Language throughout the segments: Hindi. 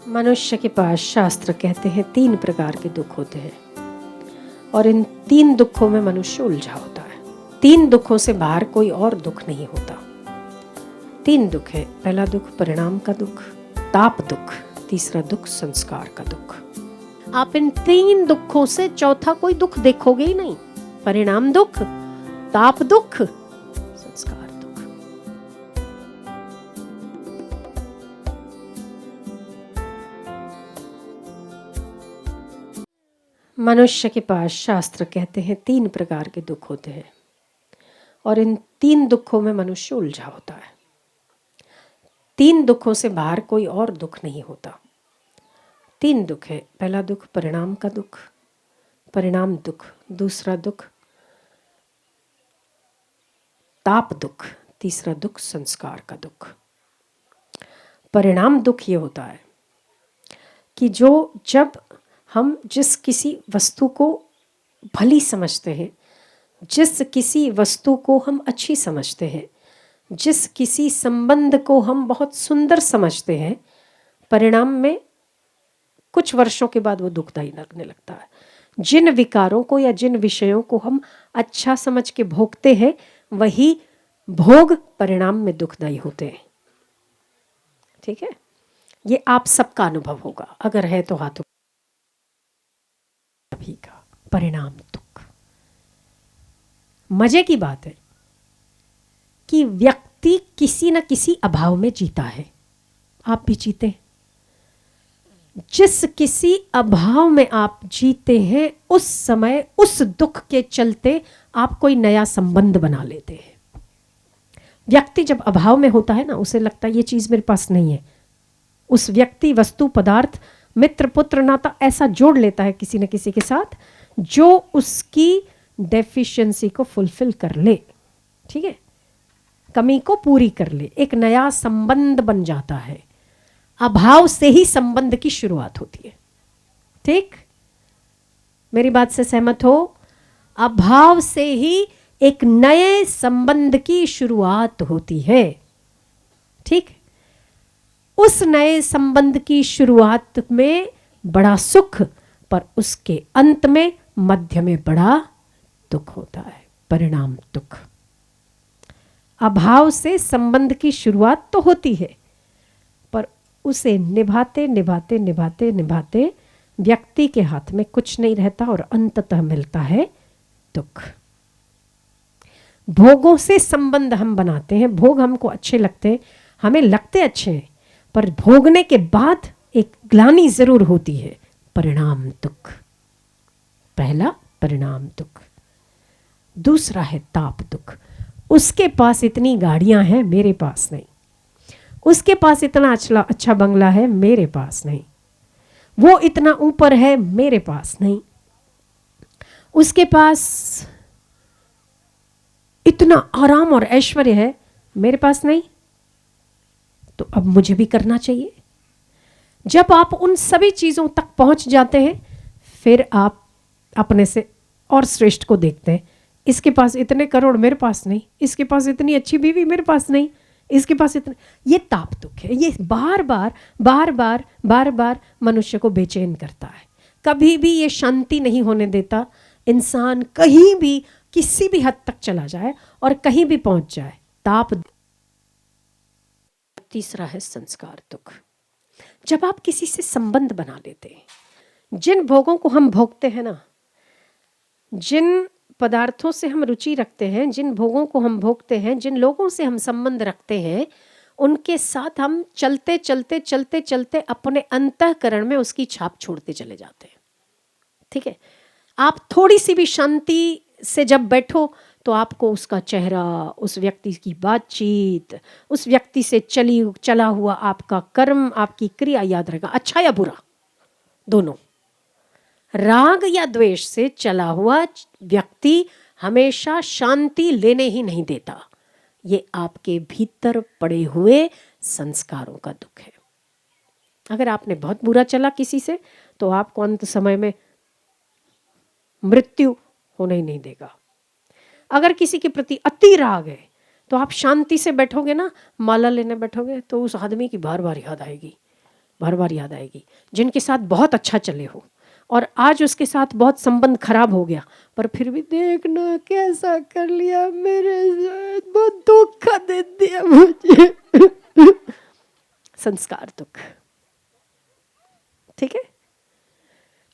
मनुष्य के पास शास्त्र कहते हैं 3 प्रकार के दुख होते हैं और इन 3 दुखों में मनुष्य उलझा होता है। 3 दुखों से बाहर कोई और दुख नहीं होता। 3 दुख है। पहला दुख परिणाम का दुख, ताप दुख, तीसरा दुख संस्कार का दुख। आप इन 3 दुखों से चौथा कोई दुख देखोगे ही नहीं। परिणाम दुख, ताप दुख, संस्कार दुख। मनुष्य के पास शास्त्र कहते हैं 3 प्रकार के दुख होते हैं और इन 3 दुखों में मनुष्य उलझा होता है। 3 दुखों से बाहर कोई और दुख नहीं होता। 3 दुख है। पहला दुख परिणाम का दुख, परिणाम दुख, दूसरा दुख ताप दुख, तीसरा दुख संस्कार का दुख। परिणाम दुख ये होता है कि जब हम जिस किसी वस्तु को भली समझते हैं, जिस किसी वस्तु को हम अच्छी समझते हैं, जिस किसी संबंध को हम बहुत सुंदर समझते हैं, परिणाम में कुछ वर्षों के बाद वो दुखदायी लगने लगता है। जिन विकारों को या जिन विषयों को हम अच्छा समझ के भोगते हैं, वही भोग परिणाम में दुखदायी होते हैं। ठीक है, ये आप सबका अनुभव होगा। अगर है तो हाथों सभी का। परिणाम दुख। मजे की बात है कि व्यक्ति किसी न किसी अभाव में जीता है। आप भी जीते हैं। जिस किसी अभाव में आप जीते हैं, उस समय उस दुख के चलते आप कोई नया संबंध बना लेते हैं। व्यक्ति जब अभाव में होता है ना, उसे लगता है ये चीज मेरे पास नहीं है। उस व्यक्ति, वस्तु, पदार्थ, मित्र, पुत्र, नाता ऐसा जोड़ लेता है किसी न किसी के साथ जो उसकी डेफिशिएंसी को फुलफिल कर ले। ठीक है, कमी को पूरी कर ले। एक नया संबंध बन जाता है। अभाव से ही संबंध की शुरुआत होती है। ठीक, मेरी बात से सहमत हो? अभाव से ही एक नए संबंध की शुरुआत होती है। ठीक, उस नए संबंध की शुरुआत में बड़ा सुख, पर उसके अंत में मध्य में बड़ा दुख होता है। परिणाम दुख। अभाव से संबंध की शुरुआत तो होती है, पर उसे निभाते निभाते निभाते निभाते व्यक्ति के हाथ में कुछ नहीं रहता और अंततः मिलता है दुख। भोगों से संबंध हम बनाते हैं। भोग हमको अच्छे लगते हैं, हमें लगते अच्छे हैं, पर भोगने के बाद एक ग्लानि जरूर होती है। परिणाम दुख। पहला परिणाम दुख। दूसरा है ताप दुख। उसके पास इतनी गाड़ियां हैं, मेरे पास नहीं। उसके पास इतना अच्छा बंगला है, मेरे पास नहीं। वो इतना ऊपर है, मेरे पास नहीं। उसके पास इतना आराम और ऐश्वर्य है, मेरे पास नहीं। तो अब मुझे भी करना चाहिए। जब आप उन सभी चीजों तक पहुंच जाते हैं, फिर आप अपने से और श्रेष्ठ को देखते हैं। इसके पास इतने करोड़, मेरे पास नहीं। इसके पास इतनी अच्छी बीवी, मेरे पास नहीं। इसके पास इतने। ये ताप दुख है। ये बार बार बार बार बार बार मनुष्य को बेचैन करता है। कभी भी ये शांति नहीं होने देता। इंसान कहीं भी किसी भी हद तक चला जाए और कहीं भी पहुंच जाए, ताप। तीसरा है संस्कार दुख। जब आप किसी से संबंध बना लेते हैं, जिन भोगों को हम भोगते हैं ना, जिन पदार्थों से हम रुचि रखते हैं, जिन भोगों को हम भोगते हैं, जिन लोगों से हम संबंध रखते हैं, उनके साथ हम चलते चलते चलते चलते अपने अंतःकरण में उसकी छाप छोड़ते चले जाते हैं। ठीक है, आप थोड़ी सी भी शांति से जब बैठो तो आपको उसका चेहरा, उस व्यक्ति की बातचीत, उस व्यक्ति से चला हुआ आपका कर्म, आपकी क्रिया याद रहेगा, अच्छा या बुरा, दोनों। राग या द्वेष से चला हुआ व्यक्ति हमेशा शांति लेने ही नहीं देता। ये आपके भीतर पड़े हुए संस्कारों का दुख है। अगर आपने बहुत बुरा चला किसी से, तो आपको अंत समय में मृत्यु होने ही नहीं देगा। अगर किसी के प्रति अति राग है, तो आप शांति से बैठोगे ना, माला लेने बैठोगे, तो उस आदमी की बार बार याद आएगी बार बार याद आएगी। जिनके साथ बहुत अच्छा चले हो और आज उसके साथ बहुत संबंध खराब हो गया, पर फिर भी देखना कैसा कर लिया मेरे साथ, बहुत धोखा दे दिया मुझे। संस्कार दुख, ठीक है।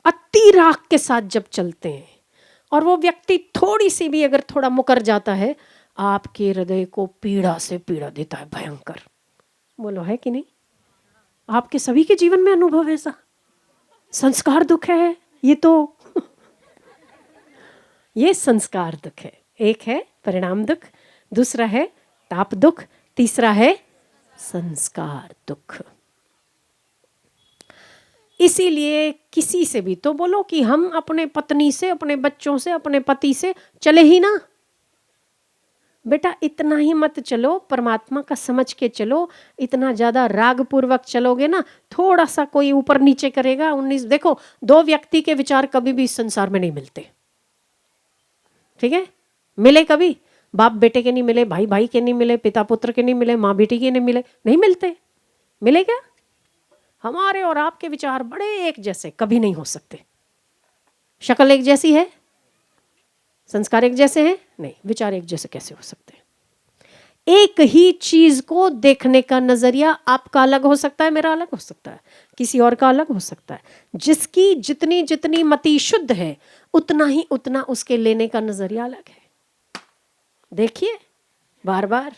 अति राग के साथ जब चलते हैं और वो व्यक्ति थोड़ी सी भी अगर थोड़ा मुकर जाता है, आपके हृदय को पीड़ा से पीड़ा देता है, भयंकर। बोलो है कि नहीं? आपके सभी के जीवन में अनुभव है ऐसा? संस्कार दुख है ये तो। ये संस्कार दुख है। एक है परिणाम दुख, दूसरा है ताप दुख, तीसरा है संस्कार दुख। इसीलिए किसी से भी तो बोलो कि हम अपने पत्नी से, अपने बच्चों से, अपने पति से चले ही ना। बेटा इतना ही मत चलो, परमात्मा का समझ के चलो। इतना ज्यादा राग पूर्वक चलोगे ना, थोड़ा सा कोई ऊपर नीचे करेगा 19। देखो, दो व्यक्ति के विचार कभी भी इस संसार में नहीं मिलते, ठीक है। मिले कभी? बाप बेटे के नहीं मिले, भाई भाई के नहीं मिले, पिता पुत्र के नहीं मिले, माँ बेटी के नहीं मिले, नहीं मिलते। मिले क्या? हमारे और आपके विचार बड़े एक जैसे कभी नहीं हो सकते। शक्ल एक जैसी है, संस्कार एक जैसे हैं, नहीं, विचार एक जैसे कैसे हो सकते हैं? एक ही चीज को देखने का नजरिया आपका अलग हो सकता है, मेरा अलग हो सकता है, किसी और का अलग हो सकता है। जिसकी जितनी जितनी मति शुद्ध है, उतना उसके लेने का नजरिया अलग है। देखिए बार बार,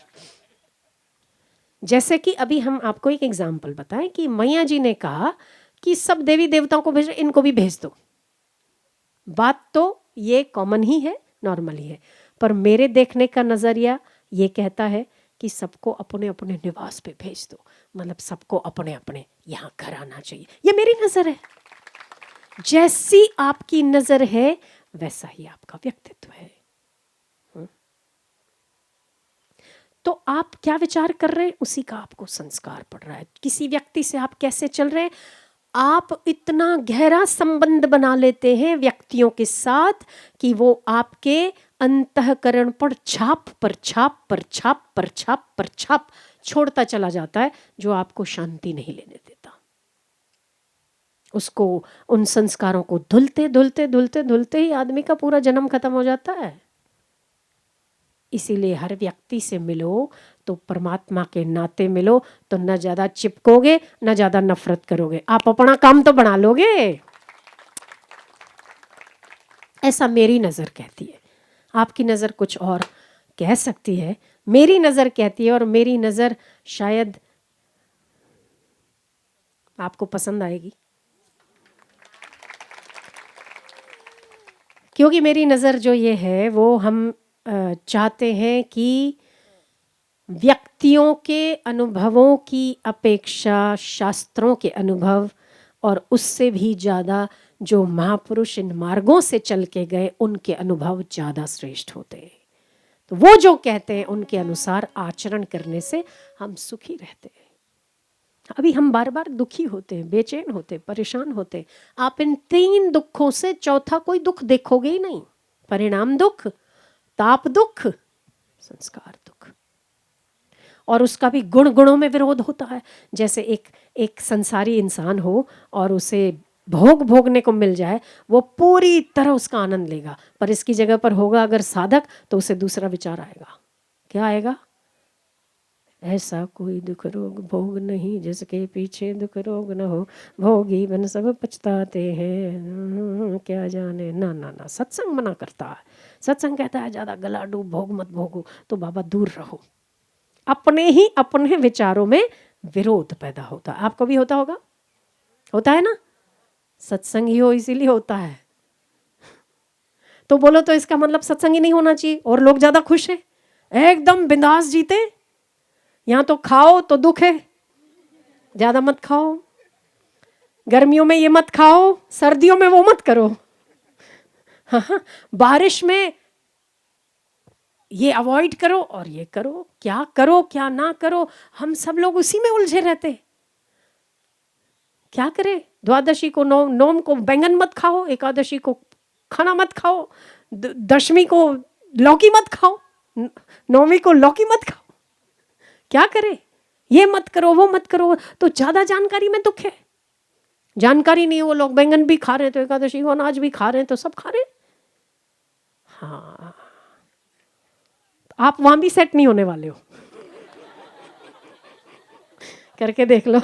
जैसे कि अभी हम आपको एक एग्जाम्पल बताएं कि मैया जी ने कहा कि सब देवी देवताओं को भेज, इनको भी भेज दो। बात तो ये कॉमन ही है, नॉर्मल ही है, पर मेरे देखने का नजरिया ये कहता है कि सबको अपने अपने निवास पे भेज दो, मतलब सबको अपने अपने यहाँ घर आना चाहिए। ये मेरी नजर है। जैसी आपकी नजर है वैसा ही आपका व्यक्तित्व है। तो आप क्या विचार कर रहे हैं, उसी का आपको संस्कार पड़ रहा है। किसी व्यक्ति से आप कैसे चल रहे हैं, आप इतना गहरा संबंध बना लेते हैं व्यक्तियों के साथ कि वो आपके अंतःकरण पर छाप पर छाप पर छाप पर छाप पर छाप छोड़ता चला जाता है, जो आपको शांति नहीं लेने देता। उसको, उन संस्कारों को धुलते धुलते धुलते धुलते ही आदमी का पूरा जन्म खत्म हो जाता है। इसीलिए हर व्यक्ति से मिलो तो परमात्मा के नाते मिलो, तो न ज्यादा चिपकोगे न ज्यादा नफरत करोगे, आप अपना काम तो बना लोगे। ऐसा मेरी नजर कहती है। आपकी नजर कुछ और कह सकती है, मेरी नजर कहती है, और मेरी नजर शायद आपको पसंद आएगी, क्योंकि मेरी नजर जो ये है वो हम चाहते हैं कि व्यक्तियों के अनुभवों की अपेक्षा शास्त्रों के अनुभव, और उससे भी ज़्यादा जो महापुरुष इन मार्गों से चल के गए उनके अनुभव ज़्यादा श्रेष्ठ होते हैं। तो वो जो कहते हैं उनके अनुसार आचरण करने से हम सुखी रहते हैं। अभी हम बार बार दुखी होते हैं, बेचैन होते, परेशान होते। आप इन 3 दुखों से चौथा कोई दुख देखोगे ही नहीं। परिणाम दुख, ताप दुख, संस्कार दुख। और उसका भी गुणों में विरोध होता है। जैसे एक संसारी इंसान हो और उसे भोगने को मिल जाए, वो पूरी तरह उसका आनंद लेगा, पर इसकी जगह पर होगा अगर साधक, तो उसे दूसरा विचार आएगा। क्या आएगा? ऐसा कोई दुख रोग भोग नहीं जिसके पीछे दुख रोग न हो, भोगी बन सब पछताते हैं, क्या जाने। ना ना ना, सत्संग मना करता है। सत्संग कहता है ज़्यादा गला डूब, भोग मत भोगो, तो बाबा दूर रहो। अपने ही अपने विचारों में विरोध पैदा होता है। आपको भी होता होगा, होता है ना? सत्संग ही हो इसीलिए होता है। तो बोलो तो इसका मतलब सत्संग ही नहीं होना चाहिए और लोग ज़्यादा खुश हैं, एकदम बिंदास जीते। यहाँ तो खाओ तो दुख है, ज़्यादा मत खाओ, गर्मियों में ये मत खाओ, सर्दियों में वो मत करो, हाँ, बारिश में ये अवॉइड करो और ये करो, क्या ना करो। हम सब लोग उसी में उलझे रहते। क्या करें? द्वादशी को नोम को बैंगन मत खाओ, एकादशी को खाना मत खाओ, दशमी को लौकी मत खाओ, नौवीं को लौकी मत खाओ। क्या करें? ये मत करो वो मत करो, तो ज्यादा जानकारी में दुख है। जानकारी नहीं है, वो लोग बैंगन भी खा रहे हैं तो एकादशी को अनाज भी खा रहे हैं तो सब खा रहे हैं। हाँ, आप वहां भी सेट नहीं होने वाले हो। करके देख लो।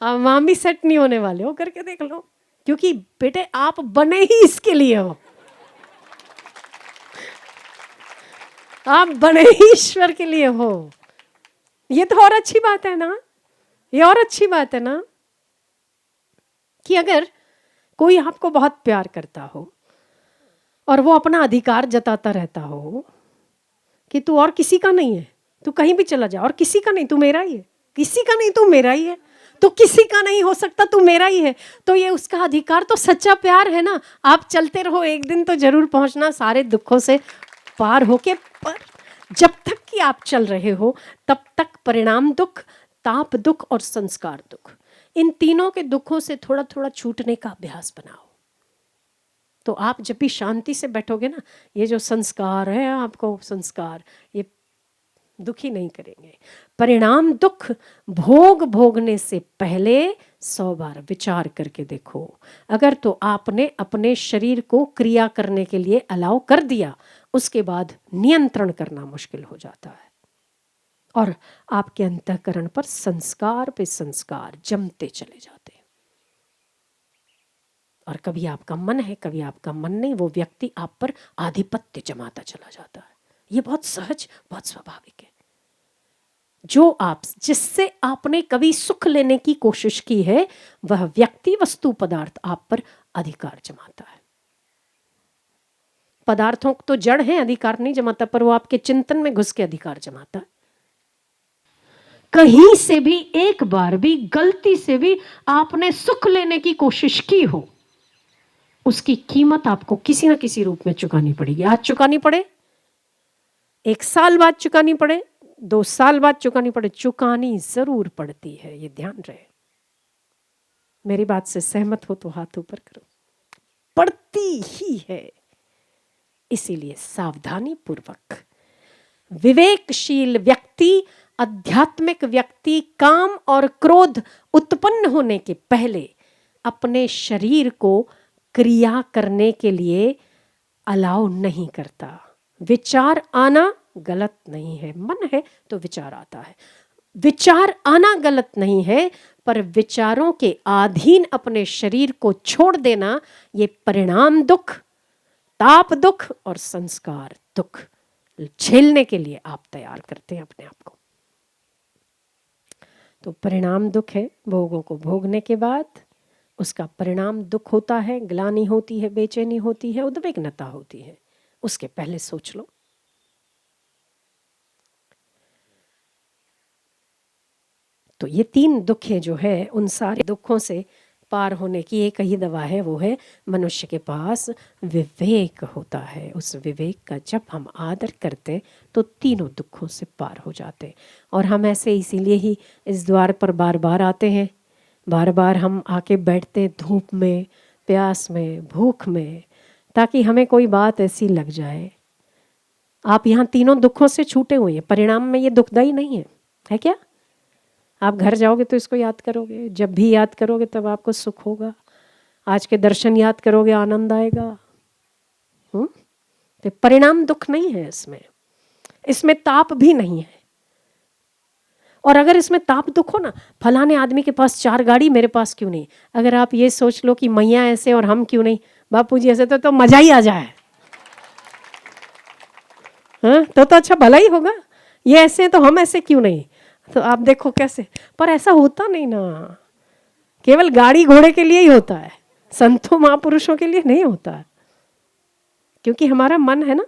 आप वहां भी सेट नहीं होने वाले हो, करके देख लो। क्योंकि बेटे आप बने ही इसके लिए हो, आप बने ही ईश्वर के लिए हो। ये तो और अच्छी बात है ना, ये और अच्छी बात है ना, कि अगर कोई आपको बहुत प्यार करता हो और वो अपना अधिकार जताता रहता हो कि तू और किसी का नहीं है, तू कहीं भी चला जा, और किसी का नहीं, तू मेरा ही है, किसी का नहीं, तू मेरा ही है, तो किसी का नहीं हो सकता, तू मेरा ही है, तो ये उसका अधिकार तो सच्चा प्यार है ना। आप चलते रहो, एक दिन तो जरूर पहुंचना सारे दुखों से पार होके। पर जब तक कि आप चल रहे हो तब तक परिणाम दुख, ताप दुख और संस्कार दुख, इन तीनों के दुखों से थोड़ा थोड़ा छूटने का अभ्यास बनाओ। तो आप जब भी शांति से बैठोगे ना, ये जो संस्कार है आपको, संस्कार ये दुखी नहीं करेंगे। परिणाम दुख भोग भोगने से पहले 100 बार विचार करके देखो। अगर तो आपने अपने शरीर को क्रिया करने के लिए अलाउ कर दिया, उसके बाद नियंत्रण करना मुश्किल हो जाता है और आपके अंतःकरण पर संस्कार पे संस्कार जमते चले जाते हैं। और कभी आपका मन है, कभी आपका मन नहीं, वो व्यक्ति आप पर आधिपत्य जमाता चला जाता है। ये बहुत सहज, बहुत स्वाभाविक है। जो आप, जिससे आपने कभी सुख लेने की कोशिश की है, वह व्यक्ति, वस्तु, पदार्थ आप पर अधिकार जमाता है। पदार्थों तो जड़ है, अधिकार नहीं जमाता, पर वो आपके चिंतन में घुस के अधिकार जमाता है। कहीं से भी एक बार भी गलती से भी आपने सुख लेने की कोशिश की हो, उसकी कीमत आपको किसी ना किसी रूप में चुकानी पड़ेगी। आज चुकानी पड़े, 1 साल बाद चुकानी पड़े, 2 साल बाद चुकानी पड़े, चुकानी जरूर पड़ती है, ये ध्यान रहे। मेरी बात से सहमत हो तो हाथ ऊपर करो। पड़ती ही है। इसीलिए सावधानी पूर्वक विवेकशील व्यक्ति, आध्यात्मिक व्यक्ति काम और क्रोध उत्पन्न होने के पहले अपने शरीर को क्रिया करने के लिए अलाउ नहीं करता। विचार आना गलत नहीं है, मन है तो विचार आता है, विचार आना गलत नहीं है, पर विचारों के अधीन अपने शरीर को छोड़ देना, ये परिणाम दुख, ताप दुख और संस्कार दुख झेलने के लिए आप तैयार करते हैं अपने आप को। तो परिणाम दुख है, भोगों को भोगने के बाद उसका परिणाम दुख होता है, ग्लानि होती है, बेचैनी होती है, उद्विग्नता होती है। उसके पहले सोच लो। तो ये 3 दुख है जो है, उन सारे दुखों से पार होने की एक ही दवा है, वो है मनुष्य के पास विवेक होता है। उस विवेक का जब हम आदर करते तो तीनों दुखों से पार हो जाते। और हम ऐसे इसीलिए ही इस द्वार पर बार बार आते हैं, बार बार हम आके बैठते धूप में, प्यास में, भूख में, ताकि हमें कोई बात ऐसी लग जाए। आप यहाँ तीनों दुखों से छूटे हुए हैं, परिणाम में ये दुखदाई नहीं है, है क्या? आप घर जाओगे तो इसको याद करोगे, जब भी याद करोगे तब आपको सुख होगा। आज के दर्शन याद करोगे, आनंद आएगा। तो परिणाम दुख नहीं है इसमें ताप भी नहीं है। और अगर इसमें ताप दुख हो ना, फलाने आदमी के पास 4 गाड़ी, मेरे पास क्यों नहीं? अगर आप ये सोच लो कि मैया ऐसे और हम क्यों नहीं, बापू जी ऐसे, तो मजा ही आ जाए। हाँ, तो अच्छा भला ही होगा। ये ऐसे तो हम ऐसे क्यों नहीं? तो आप देखो कैसे, पर ऐसा होता नहीं ना, केवल गाड़ी घोड़े के लिए ही होता है, संतों महापुरुषों के लिए नहीं होता है। क्योंकि हमारा मन है ना,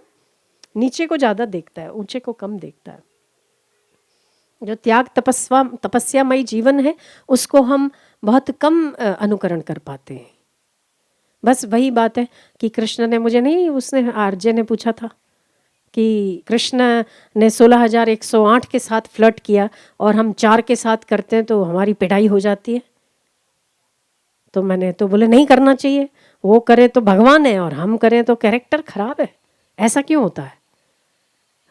नीचे को ज्यादा देखता है, ऊंचे को कम देखता है। जो त्याग तपस्यामयी जीवन है, उसको हम बहुत कम अनुकरण कर पाते हैं। बस वही बात है कि कृष्ण ने, मुझे नहीं, उसने आरजे ने पूछा था कि कृष्ण ने 16,108 के साथ फ्लर्ट किया और हम 4 के साथ करते हैं तो हमारी पिटाई हो जाती है। तो मैंने तो बोले नहीं करना चाहिए, वो करे तो भगवान है और हम करें तो कैरेक्टर खराब है, ऐसा क्यों होता है,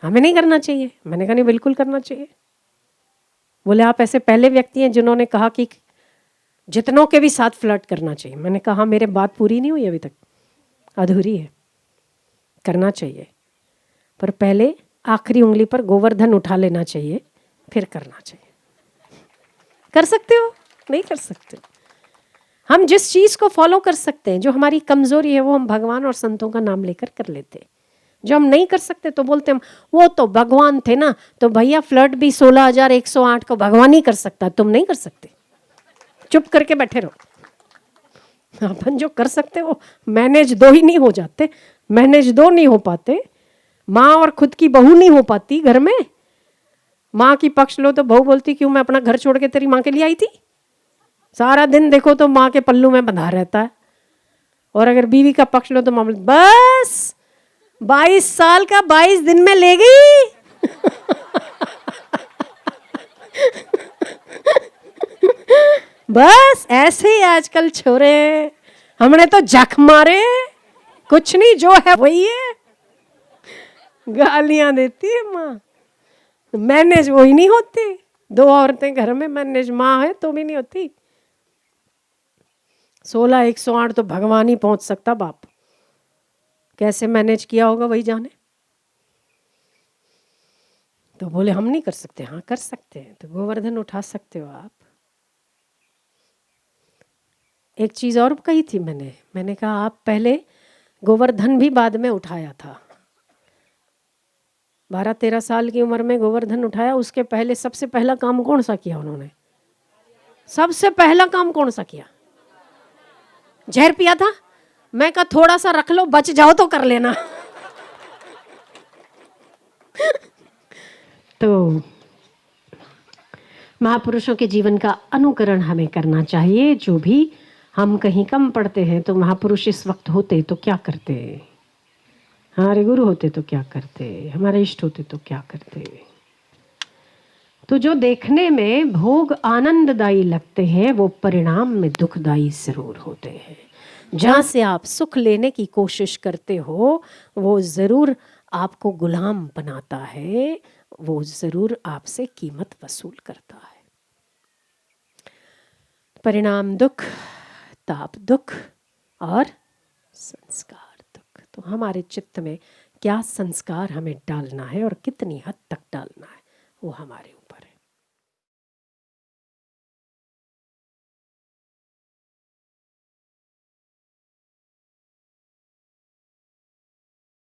हमें नहीं करना चाहिए। मैंने कहा नहीं, बिल्कुल करना चाहिए। बोले आप ऐसे पहले व्यक्ति हैं जिन्होंने कहा कि जितनों के भी साथ फ्लर्ट करना चाहिए। मैंने कहा मेरे बात पूरी नहीं हुई अभी तक, अधूरी है, करना चाहिए, पर पहले आखिरी उंगली पर गोवर्धन उठा लेना चाहिए, फिर करना चाहिए। कर सकते हो? नहीं कर सकते। हम जिस चीज़ को फॉलो कर सकते हैं, जो हमारी कमजोरी है, वो हम भगवान और संतों का नाम लेकर कर लेते हैं। जो हम नहीं कर सकते तो बोलते हम वो तो भगवान थे ना, तो भैया फ्लर्ट भी 16,108 को भगवान ही कर सकता, तुम नहीं कर सकते, चुप करके बैठे रहो। अपन जो कर सकते वो मैनेज दो ही नहीं हो जाते, मैनेज दो नहीं हो पाते, माँ और खुद की बहू नहीं हो पाती घर में। माँ की पक्ष लो तो बहू बोलती क्यों मैं अपना घर छोड़ के तेरी माँ के लिए आई थी, सारा दिन देखो तो माँ के पल्लू में बंधा रहता है। और अगर बीवी का पक्ष लो तो माँ बोलती बस 22 साल का 22 दिन में ले गई। बस ऐसे ही आजकल छोरे, हमने तो जख मारे, कुछ नहीं जो है वही है, गालियां देती है माँ, मैनेज वही नहीं होती। 2 औरतें घर में मैनेज, माँ है तो भी नहीं होती। 16,108 तो भगवान ही पहुंच सकता बाप, कैसे मैनेज किया होगा वही जाने। तो बोले हम नहीं कर सकते, हाँ कर सकते हैं, तो गोवर्धन उठा सकते हो आप। एक चीज और कही थी मैंने कहा आप पहले गोवर्धन भी बाद में उठाया था, 12-13 साल की उम्र में गोवर्धन उठाया। उसके पहले सबसे पहला काम कौन सा किया उन्होंने? सबसे पहला काम कौन सा किया? जहर पिया था। मैं कहा थोड़ा सा रख लो, बच जाओ तो कर लेना। तो महापुरुषों के जीवन का अनुकरण हमें करना चाहिए। जो भी हम कहीं कम पड़ते हैं तो महापुरुष इस वक्त होते तो क्या करते, हमारे गुरु होते तो क्या करते, हमारे इष्ट होते तो क्या करते। तो जो देखने में भोग आनंददायी लगते हैं वो परिणाम में दुखदायी जरूर होते हैं। जहाँ से आप सुख लेने की कोशिश करते हो वो ज़रूर आपको गुलाम बनाता है, वो ज़रूर आपसे कीमत वसूल करता है। परिणाम दुख, ताप दुख और संस्कार दुख। तो हमारे चित्त में क्या संस्कार हमें डालना है और कितनी हद तक डालना है वो हमारे